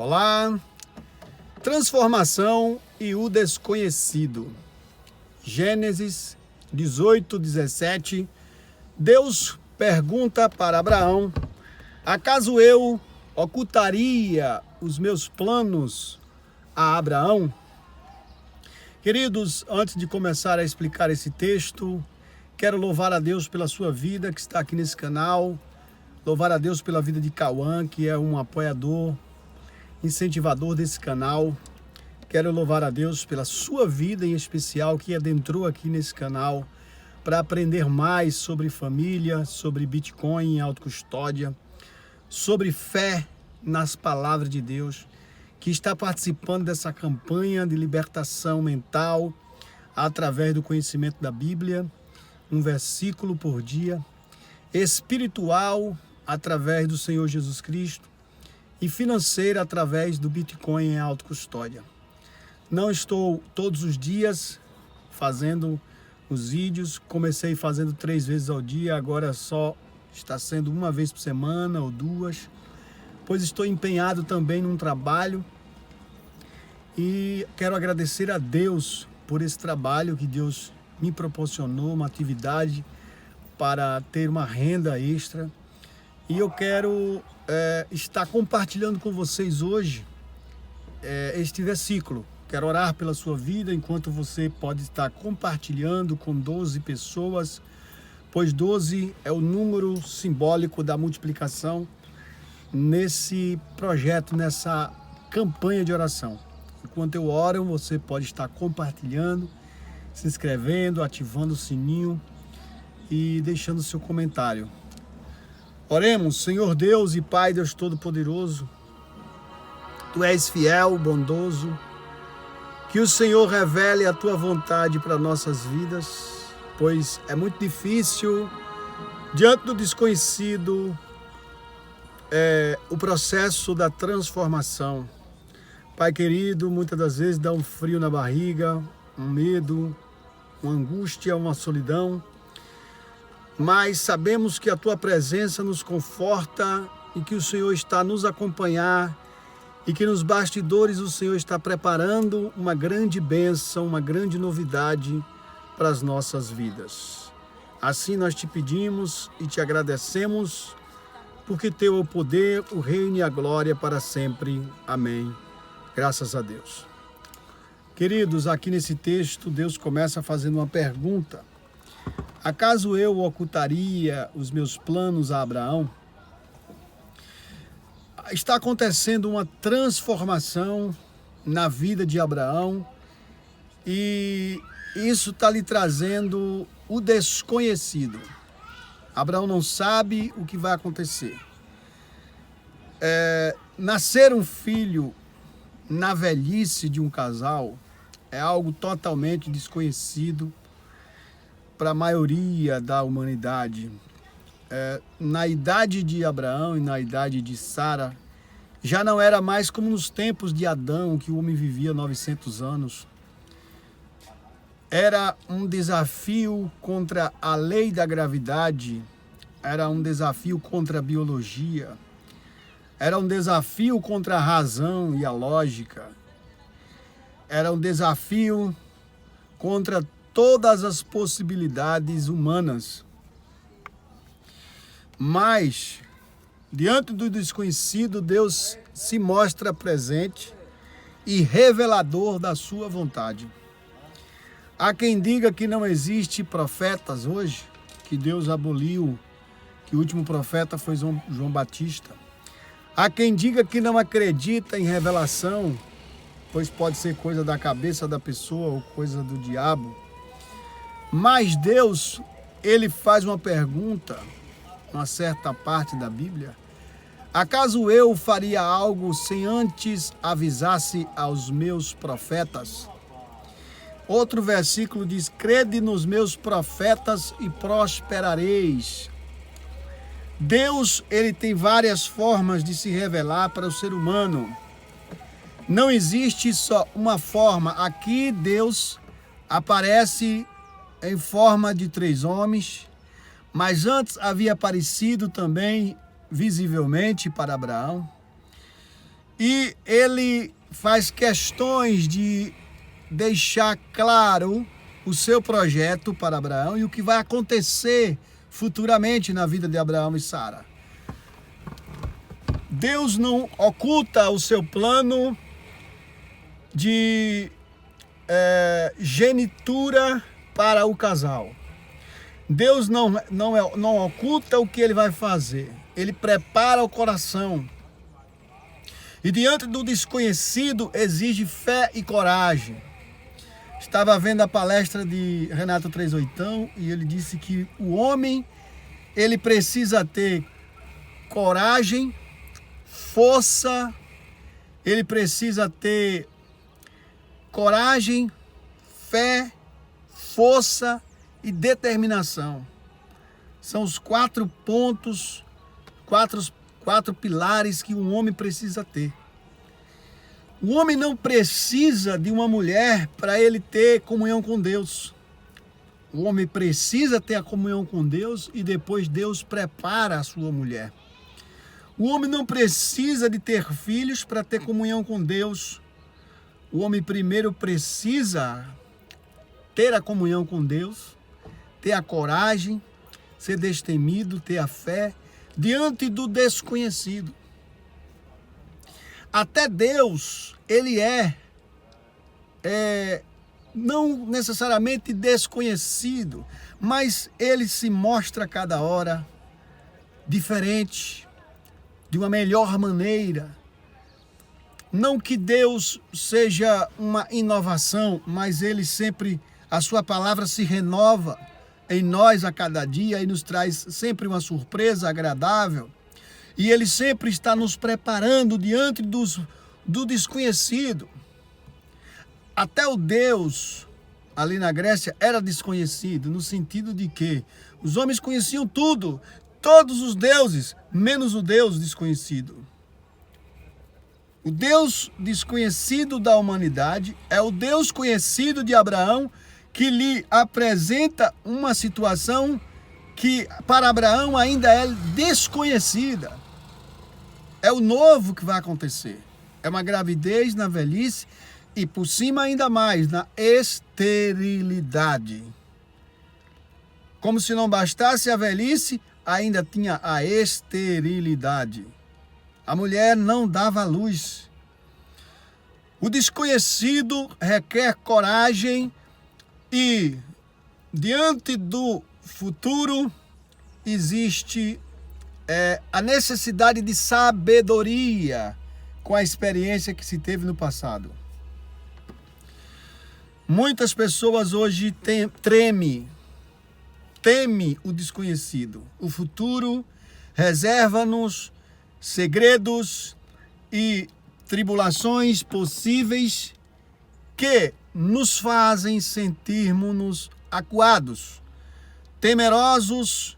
Olá, transformação e o desconhecido. Gênesis 18:17. Deus pergunta para Abraão: acaso eu ocultaria os meus planos a Abraão? Queridos, antes de começar a explicar esse texto, quero louvar a Deus pela sua vida que está aqui nesse canal, louvar a Deus pela vida de Cauã, que é um apoiador, incentivador desse canal. Quero louvar a Deus pela sua vida em especial, que adentrou aqui nesse canal para aprender mais sobre família, sobre Bitcoin, autocustódia, sobre fé nas palavras de Deus, que está participando dessa campanha de libertação mental através do conhecimento da Bíblia, um versículo por dia, espiritual através do Senhor Jesus Cristo e financeira através do Bitcoin em autocustódia. Não estou todos os dias fazendo os vídeos, comecei fazendo 3 vezes ao dia, agora só está sendo 1 vez por semana ou 2, pois estou empenhado também num trabalho e quero agradecer a Deus por esse trabalho que Deus me proporcionou, uma atividade para ter uma renda extra. E eu quero estar compartilhando com vocês hoje este versículo. Quero orar pela sua vida enquanto você pode estar compartilhando com 12 pessoas, pois 12 é o número simbólico da multiplicação nesse projeto, nessa campanha de oração. Enquanto eu oro, você pode estar compartilhando, se inscrevendo, ativando o sininho e deixando seu comentário. Oremos. Senhor Deus e Pai, Deus Todo-Poderoso, Tu és fiel, bondoso, que o Senhor revele a Tua vontade para nossas vidas, pois é muito difícil, diante do desconhecido, o processo da transformação. Pai querido, muitas das vezes dá um frio na barriga, um medo, uma angústia, uma solidão, mas sabemos que a Tua presença nos conforta e que o Senhor está a nos acompanhar e que nos bastidores o Senhor está preparando uma grande bênção, uma grande novidade para as nossas vidas. Assim nós te pedimos e te agradecemos, porque Teu é o poder, o reino e a glória para sempre. Amém. Graças a Deus. Queridos, aqui nesse texto, Deus começa fazendo uma pergunta. Acaso eu ocultaria os meus planos a Abraão? Está acontecendo uma transformação na vida de Abraão e isso está lhe trazendo o desconhecido. Abraão não sabe o que vai acontecer. Nascer um filho na velhice de um casal é algo totalmente desconhecido para a maioria da humanidade. Na idade de Abraão e na idade de Sara, já não era mais como nos tempos de Adão, que o homem vivia 900 anos. Era um desafio contra a lei da gravidade, era um desafio contra a biologia, era um desafio contra a razão e a lógica, era um desafio contra todas as possibilidades humanas. Mas, diante do desconhecido, Deus se mostra presente e revelador da sua vontade. Há quem diga que não existe profetas hoje, que Deus aboliu, que o último profeta foi João Batista. Há quem diga que não acredita em revelação, pois pode ser coisa da cabeça da pessoa ou coisa do diabo. Mas Deus, Ele faz uma pergunta, uma certa parte da Bíblia. Acaso eu faria algo sem antes avisasse aos meus profetas? Outro versículo diz: crede nos meus profetas e prosperareis. Deus, Ele tem várias formas de se revelar para o ser humano. Não existe só uma forma. Aqui Deus aparece em forma de 3 homens, mas antes havia aparecido também visivelmente para Abraão. E ele faz questões de deixar claro o seu projeto para Abraão e o que vai acontecer futuramente na vida de Abraão e Sara. Deus não oculta o seu plano de genitura para o casal. Deus não oculta o que ele vai fazer. Ele prepara o coração. E diante do desconhecido exige fé e coragem. Estava vendo a palestra de Renato 38 e ele disse que o homem ele precisa ter coragem, força, ele precisa ter coragem, fé, força e determinação. São os 4 pontos, quatro pilares que um homem precisa ter. O homem não precisa de uma mulher para ele ter comunhão com Deus. O homem precisa ter a comunhão com Deus e depois Deus prepara a sua mulher. O homem não precisa de ter filhos para ter comunhão com Deus. O homem primeiro precisa ter a comunhão com Deus, ter a coragem, ser destemido, ter a fé diante do desconhecido. Até Deus, ele não necessariamente desconhecido, mas ele se mostra a cada hora diferente, de uma melhor maneira. Não que Deus seja uma inovação, mas ele sempre, a sua palavra se renova em nós a cada dia e nos traz sempre uma surpresa agradável. E ele sempre está nos preparando diante do desconhecido. Até o Deus, ali na Grécia, era desconhecido, no sentido de que os homens conheciam tudo, todos os deuses, menos o Deus desconhecido. O Deus desconhecido da humanidade é o Deus conhecido de Abraão, que lhe apresenta uma situação que para Abraão ainda é desconhecida. É o novo que vai acontecer. É uma gravidez na velhice e por cima ainda mais na esterilidade. Como se não bastasse a velhice, ainda tinha a esterilidade. A mulher não dava luz. O desconhecido requer coragem e diante do futuro existe a necessidade de sabedoria com a experiência que se teve no passado. Muitas pessoas hoje temem o desconhecido. O futuro reserva-nos segredos e tribulações possíveis que nos fazem sentirmos-nos acuados, temerosos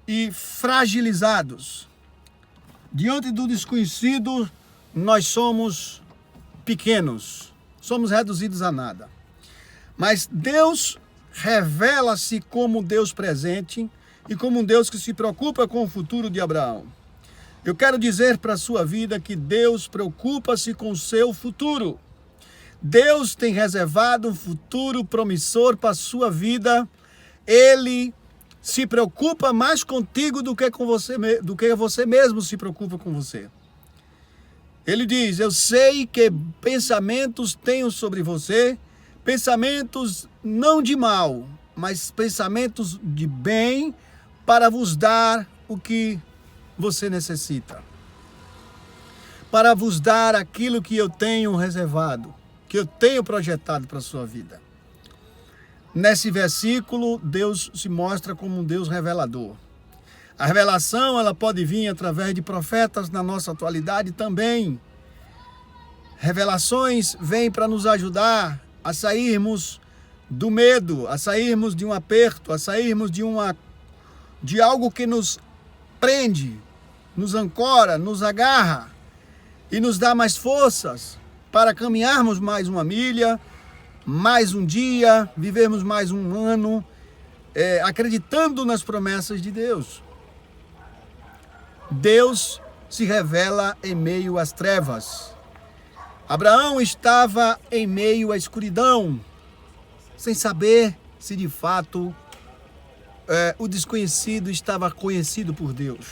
e fragilizados. Diante do desconhecido, nós somos pequenos, somos reduzidos a nada. Mas Deus revela-se como Deus presente e como um Deus que se preocupa com o futuro de Abraão. Eu quero dizer para a sua vida que Deus preocupa-se com o seu futuro. Deus tem reservado um futuro promissor para a sua vida. Ele se preocupa mais contigo do que você mesmo se preocupa com você. Ele diz: eu sei que pensamentos tenho sobre você, pensamentos não de mal, mas pensamentos de bem, para vos dar o que você necessita. Para vos dar aquilo que eu tenho reservado, que eu tenho projetado para a sua vida. Nesse versículo, Deus se mostra como um Deus revelador. A revelação, ela pode vir através de profetas na nossa atualidade também. Revelações vêm para nos ajudar a sairmos do medo, a sairmos de um aperto, a sairmos de algo que nos prende, nos ancora, nos agarra e nos dá mais forças para caminharmos mais uma milha, mais um dia, vivermos mais um ano, acreditando nas promessas de Deus. Deus se revela em meio às trevas. Abraão estava em meio à escuridão, sem saber se de fato o desconhecido estava conhecido por Deus.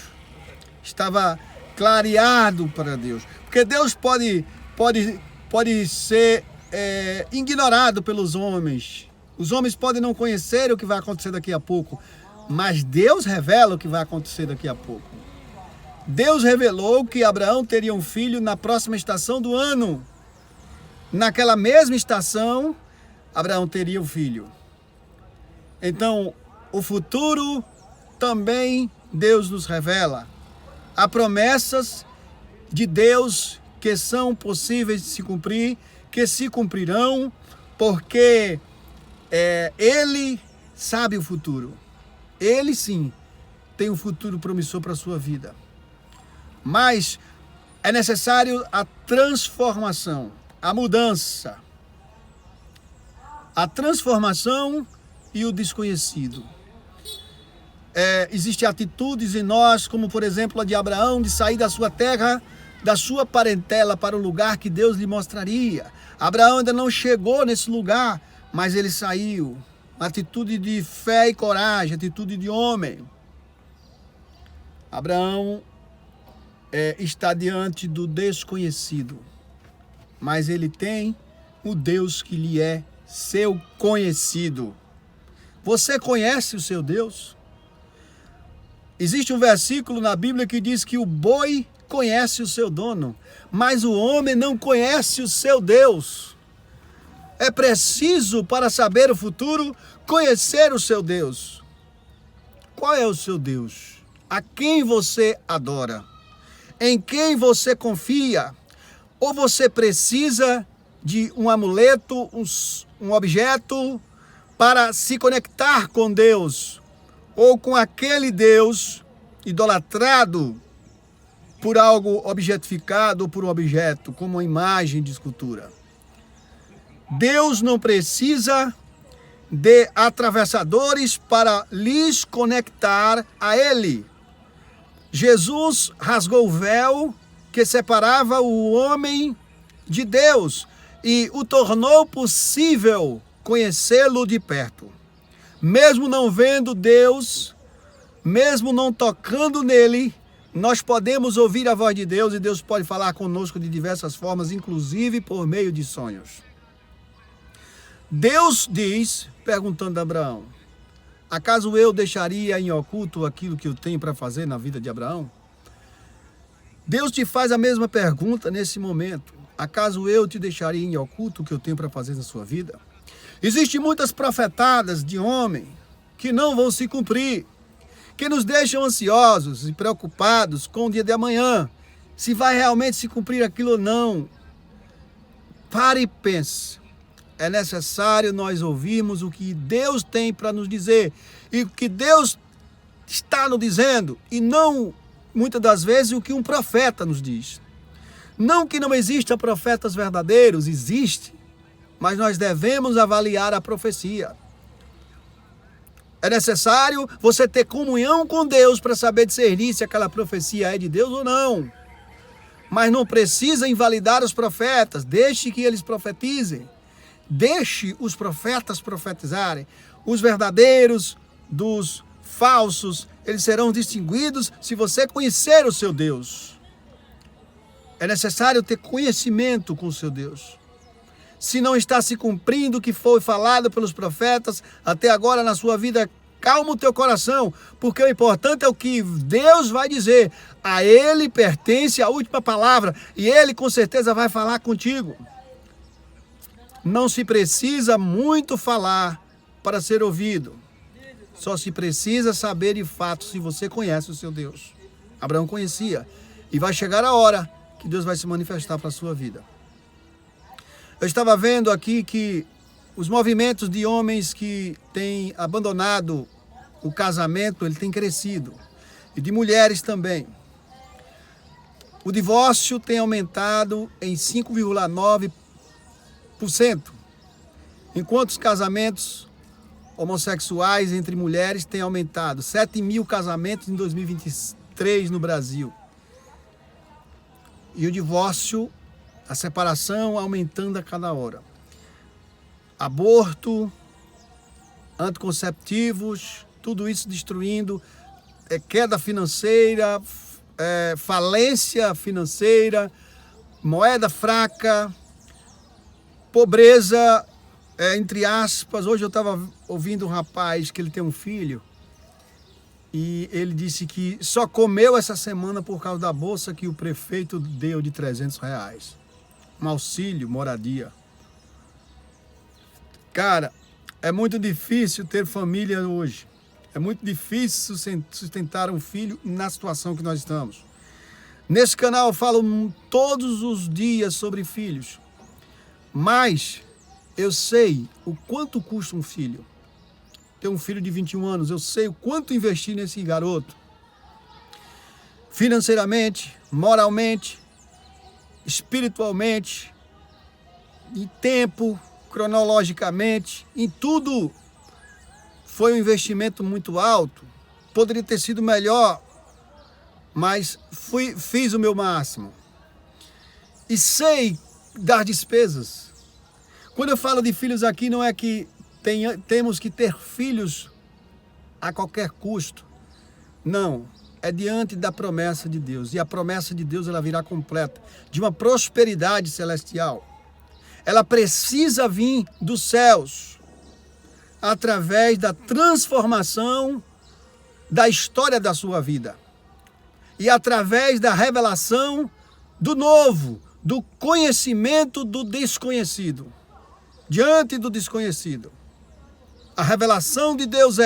Estava clareado para Deus. Porque Deus pode ser ignorado pelos homens. Os homens podem não conhecer o que vai acontecer daqui a pouco, mas Deus revela o que vai acontecer daqui a pouco. Deus revelou que Abraão teria um filho na próxima estação do ano. Naquela mesma estação, Abraão teria um filho. Então, o futuro também Deus nos revela. Há promessas de Deus que são possíveis de se cumprir, que se cumprirão, porque Ele sabe o futuro. Ele sim tem um futuro promissor para a sua vida. Mas é necessário a transformação, a mudança. A transformação e o desconhecido. Existem atitudes em nós, como por exemplo a de Abraão, de sair da sua terra, da sua parentela para o lugar que Deus lhe mostraria. Abraão ainda não chegou nesse lugar, mas ele saiu. Atitude de fé e coragem, atitude de homem. Abraão está diante do desconhecido, mas ele tem o Deus que lhe é seu conhecido. Você conhece o seu Deus? Existe um versículo na Bíblia que diz que o boi conhece o seu dono, mas o homem não conhece o seu Deus. É preciso, para saber o futuro, conhecer o seu Deus. Qual é o seu Deus? A quem você adora? Em quem você confia? Ou você precisa de um amuleto, um objeto para se conectar com Deus? Ou com aquele Deus idolatrado por algo objetificado ou por um objeto, como uma imagem de escultura? Deus não precisa de atravessadores para lhes conectar a Ele. Jesus rasgou o véu que separava o homem de Deus e o tornou possível conhecê-lo de perto. Mesmo não vendo Deus, mesmo não tocando nele, nós podemos ouvir a voz de Deus e Deus pode falar conosco de diversas formas, inclusive por meio de sonhos. Deus diz, perguntando a Abraão: acaso eu deixaria em oculto aquilo que eu tenho para fazer na vida de Abraão? Deus te faz a mesma pergunta nesse momento. Acaso eu te deixaria em oculto o que eu tenho para fazer na sua vida? Existem muitas profetadas de homem que não vão se cumprir, que nos deixam ansiosos e preocupados com o dia de amanhã, se vai realmente se cumprir aquilo ou não. Pare e pense. É necessário nós ouvirmos o que Deus tem para nos dizer e o que Deus está nos dizendo e não, muitas das vezes, o que um profeta nos diz. Não que não existam profetas verdadeiros, existe, mas nós devemos avaliar a profecia. É necessário você ter comunhão com Deus para saber discernir se aquela profecia é de Deus ou não. Mas não precisa invalidar os profetas, deixe que eles profetizem. Deixe os profetas profetizarem. Os verdadeiros dos falsos, eles serão distinguidos se você conhecer o seu Deus. É necessário ter conhecimento com o seu Deus. Se não está se cumprindo o que foi falado pelos profetas até agora na sua vida, calma o teu coração, porque o importante é o que Deus vai dizer. A Ele pertence a última palavra e Ele com certeza vai falar contigo. Não se precisa muito falar para ser ouvido. Só se precisa saber de fato se você conhece o seu Deus. Abraão conhecia. E vai chegar a hora que Deus vai se manifestar para a sua vida. Eu estava vendo aqui que os movimentos de homens que têm abandonado o casamento, ele tem crescido. E de mulheres também. O divórcio tem aumentado em 5,9%. Enquanto os casamentos homossexuais entre mulheres têm aumentado. 7 mil casamentos em 2023 no Brasil. E o divórcio, a separação aumentando a cada hora. Aborto, anticonceptivos, tudo isso destruindo, queda financeira, falência financeira, moeda fraca, pobreza, entre aspas. Hoje eu estava ouvindo um rapaz que ele tem um filho e ele disse que só comeu essa semana por causa da bolsa que o prefeito deu de R$300. Um auxílio, moradia. Cara, é muito difícil ter família hoje. É muito difícil sustentar um filho na situação que nós estamos. Nesse canal eu falo todos os dias sobre filhos. Mas eu sei o quanto custa um filho. Tenho um filho de 21 anos, eu sei o quanto investir nesse garoto. Financeiramente, moralmente, espiritualmente, em tempo, cronologicamente, em tudo. Foi um investimento muito alto. Poderia ter sido melhor, mas fiz o meu máximo. E sei das despesas. Quando eu falo de filhos aqui, não é que temos que ter filhos a qualquer custo. Não, é diante da promessa de Deus. E a promessa de Deus ela virá completa, de uma prosperidade celestial. Ela precisa vir dos céus, através da transformação da história da sua vida. E através da revelação do novo, do conhecimento do desconhecido. Diante do desconhecido. A revelação de Deus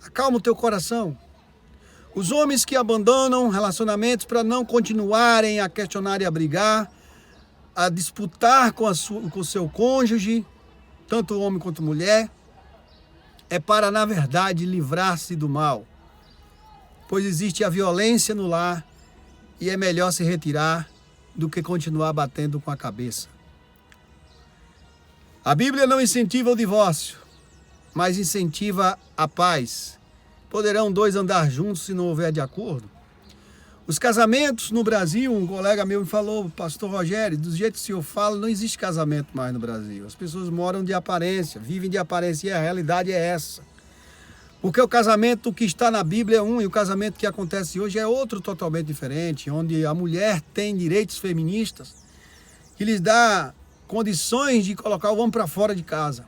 acalma o teu coração. Os homens que abandonam relacionamentos para não continuarem a questionar e a brigar, a disputar com o seu cônjuge, tanto homem quanto mulher, é para, na verdade, livrar-se do mal. Pois existe a violência no lar e é melhor se retirar do que continuar batendo com a cabeça. A Bíblia não incentiva o divórcio, mas incentiva a paz. Poderão dois andar juntos se não houver de acordo? Os casamentos no Brasil, um colega meu me falou, pastor Rogério, do jeito que o senhor fala, não existe casamento mais no Brasil. As pessoas moram de aparência, vivem de aparência e a realidade é essa. Porque o casamento que está na Bíblia é um e o casamento que acontece hoje é outro totalmente diferente, onde a mulher tem direitos feministas que lhes dá condições de colocar o homem para fora de casa,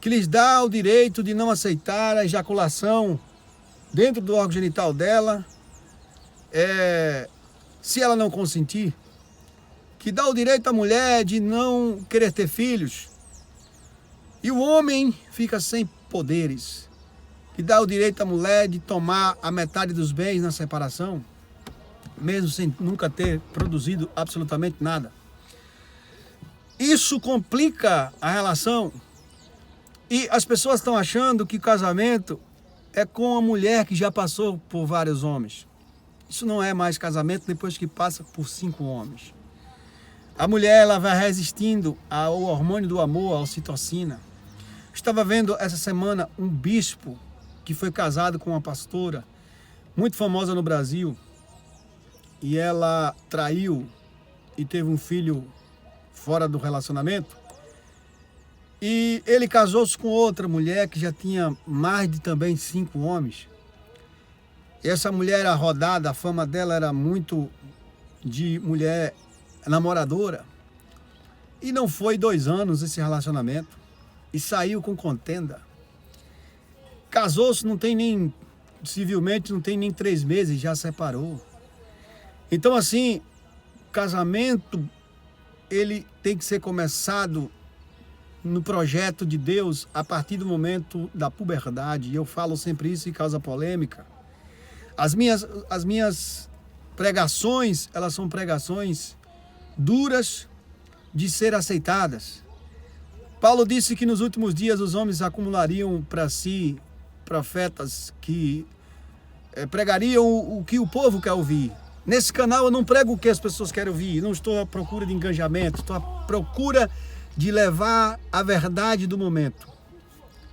que lhes dá o direito de não aceitar a ejaculação dentro do órgão genital dela, se ela não consentir, que dá o direito à mulher de não querer ter filhos, e o homem fica sem poderes, que dá o direito à mulher de tomar a metade dos bens na separação, mesmo sem nunca ter produzido absolutamente nada. Isso complica a relação e as pessoas estão achando que casamento é com a mulher que já passou por vários homens. Isso não é mais casamento depois que passa por 5 homens. A mulher ela vai resistindo ao hormônio do amor, à ocitocina. Estava vendo essa semana um bispo que foi casado com uma pastora muito famosa no Brasil e ela traiu e teve um filho fora do relacionamento. E ele casou-se com outra mulher que já tinha mais de também 5 homens. E essa mulher era rodada, a fama dela era muito de mulher namoradora. E não foi 2 anos esse relacionamento. E saiu com contenda. Casou-se, civilmente não tem nem 3 meses, já separou. Então assim, casamento, ele tem que ser começado no projeto de Deus a partir do momento da puberdade. E eu falo sempre isso e causa polêmica. As minhas pregações, elas são pregações duras de ser aceitadas. Paulo disse que nos últimos dias os homens acumulariam para si profetas que pregariam o que o povo quer ouvir. Nesse canal eu não prego o que as pessoas querem ouvir, não estou à procura de engajamento, estou à procura de levar a verdade do momento.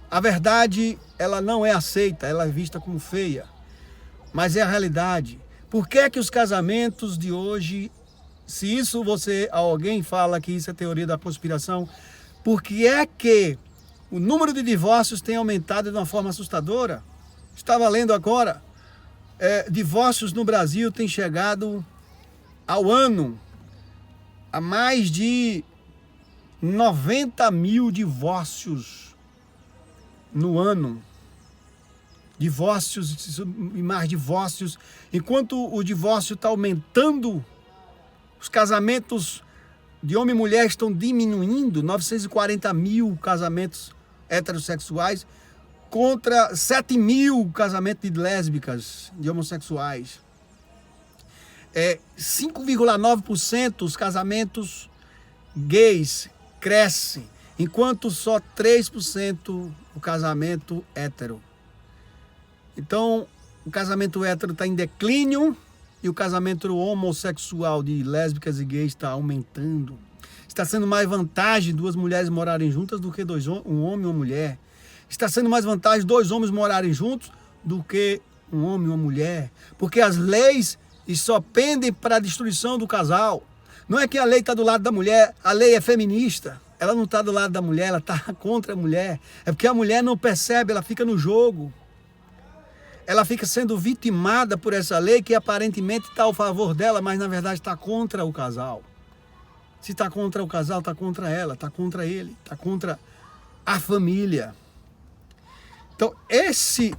A verdade, ela não é aceita, ela é vista como feia, mas é a realidade. Por que é que os casamentos de hoje se isso alguém fala que isso é teoria da conspiração, por que é que o número de divórcios tem aumentado de uma forma assustadora? Estava lendo agora, divórcios no Brasil têm chegado ao ano a mais de 90 mil divórcios no ano. Divórcios e mais divórcios. Enquanto o divórcio está aumentando, os casamentos de homem e mulher estão diminuindo. 940 mil casamentos heterossexuais contra 7 mil casamentos de lésbicas, de homossexuais. 5,9% os casamentos gays crescem, enquanto só 3% o casamento hétero. Então, o casamento hétero está em declínio e o casamento homossexual de lésbicas e gays está aumentando. Está sendo mais vantagem duas mulheres morarem juntas do que um homem e uma mulher. Está sendo mais vantagem dois homens morarem juntos do que um homem e uma mulher. Porque as leis só pendem para a destruição do casal. Não é que a lei está do lado da mulher, a lei é feminista. Ela não está do lado da mulher, ela está contra a mulher. É porque a mulher não percebe, ela fica no jogo. Ela fica sendo vitimada por essa lei que aparentemente está ao favor dela, mas na verdade está contra o casal. Se está contra o casal, está contra ela, está contra ele, está contra a família. Então esse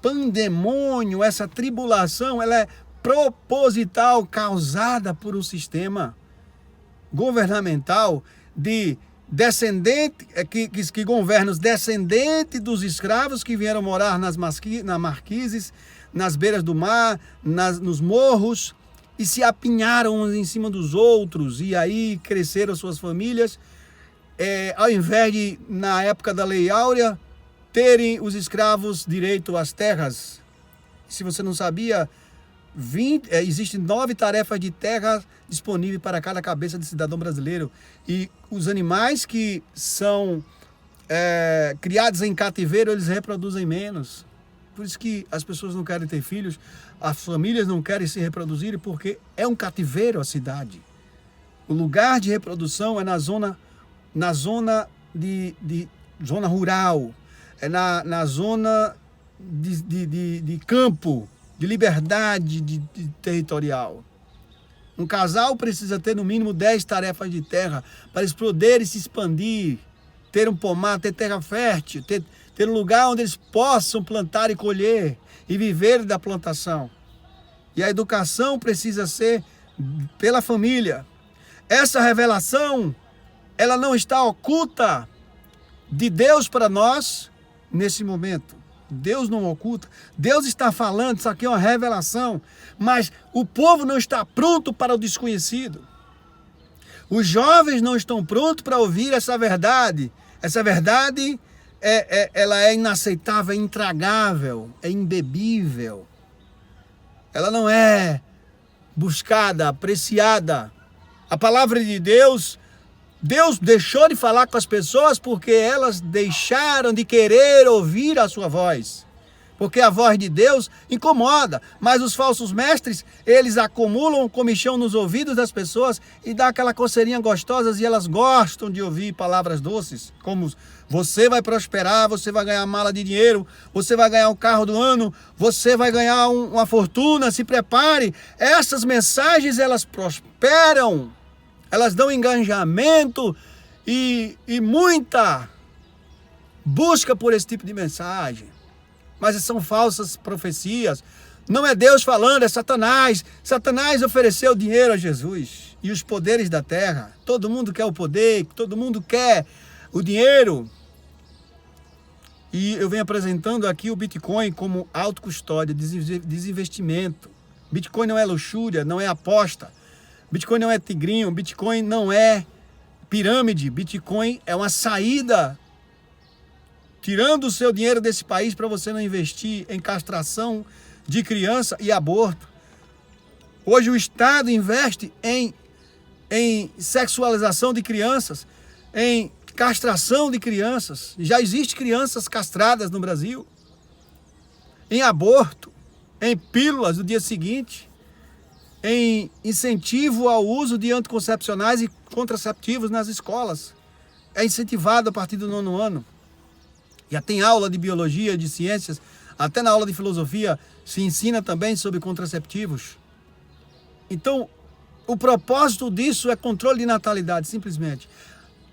pandemônio, essa tribulação, ela é proposital, causada por um sistema governamental de descendente, que governa os descendentes dos escravos que vieram morar nas marquises, nas beiras do mar, nos morros, e se apinharam uns em cima dos outros, e aí cresceram suas famílias, ao invés de, na época da Lei Áurea, terem os escravos direito às terras. Se você não sabia, existem 9 tarefas de terra disponíveis para cada cabeça de cidadão brasileiro. E os animais que são criados em cativeiro, eles reproduzem menos. Por isso que as pessoas não querem ter filhos, as famílias não querem se reproduzir, porque é um cativeiro a cidade. O lugar de reprodução é na zona rural, é na zona de campo, de liberdade territorial. Um casal precisa ter no mínimo 10 tarefas de terra para eles poderem se expandir, ter um pomar, ter terra fértil, ter um lugar onde eles possam plantar e colher e viver da plantação. E a educação precisa ser pela família. Essa revelação, ela não está oculta de Deus para nós nesse momento. Deus não oculta. Deus está falando, isso aqui é uma revelação. Mas o povo não está pronto para o desconhecido. Os jovens não estão prontos para ouvir essa verdade. Essa verdade, ela é inaceitável, é intragável, é imbebível. Ela não é buscada, apreciada. A palavra de Deus deixou de falar com as pessoas porque elas deixaram de querer ouvir a sua voz. Porque a voz de Deus incomoda, mas os falsos mestres, eles acumulam comichão nos ouvidos das pessoas e dá aquela coceirinha gostosa e elas gostam de ouvir palavras doces, como você vai prosperar, você vai ganhar mala de dinheiro, você vai ganhar um carro do ano, você vai ganhar uma fortuna, se prepare. Essas mensagens, elas prosperam. Elas dão engajamento e muita busca por esse tipo de mensagem. Mas são falsas profecias. Não é Deus falando, é Satanás. Satanás ofereceu dinheiro a Jesus e os poderes da terra. Todo mundo quer o poder, todo mundo quer o dinheiro. E eu venho apresentando aqui o Bitcoin como autocustódia, desinvestimento. Bitcoin não é luxúria, não é aposta. Bitcoin não é tigrinho, Bitcoin não é pirâmide, Bitcoin é uma saída, tirando o seu dinheiro desse país para você não investir em castração de criança e aborto. Hoje o Estado investe em sexualização de crianças, em castração de crianças. Já existem crianças castradas no Brasil, em aborto, em pílulas do dia seguinte, em incentivo ao uso de anticoncepcionais e contraceptivos nas escolas. É incentivado a partir do 9º ano. Já tem aula de biologia, de ciências, até na aula de filosofia se ensina também sobre contraceptivos. Então, o propósito disso é controle de natalidade, simplesmente.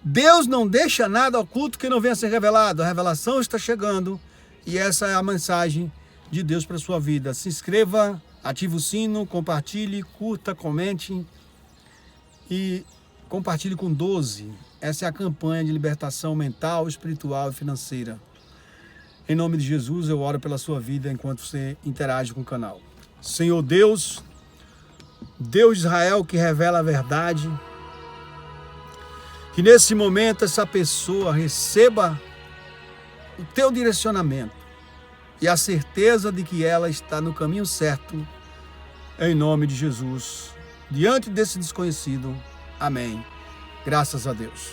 Deus não deixa nada oculto que não venha a ser revelado. A revelação está chegando e essa é a mensagem de Deus para a sua vida. Se inscreva, ative o sino, compartilhe, curta, comente e compartilhe com 12. Essa é a campanha de libertação mental, espiritual e financeira. Em nome de Jesus, eu oro pela sua vida enquanto você interage com o canal. Senhor Deus, Deus de Israel que revela a verdade, que nesse momento essa pessoa receba o teu direcionamento e a certeza de que ela está no caminho certo, em nome de Jesus. Diante desse desconhecido, amém. Graças a Deus.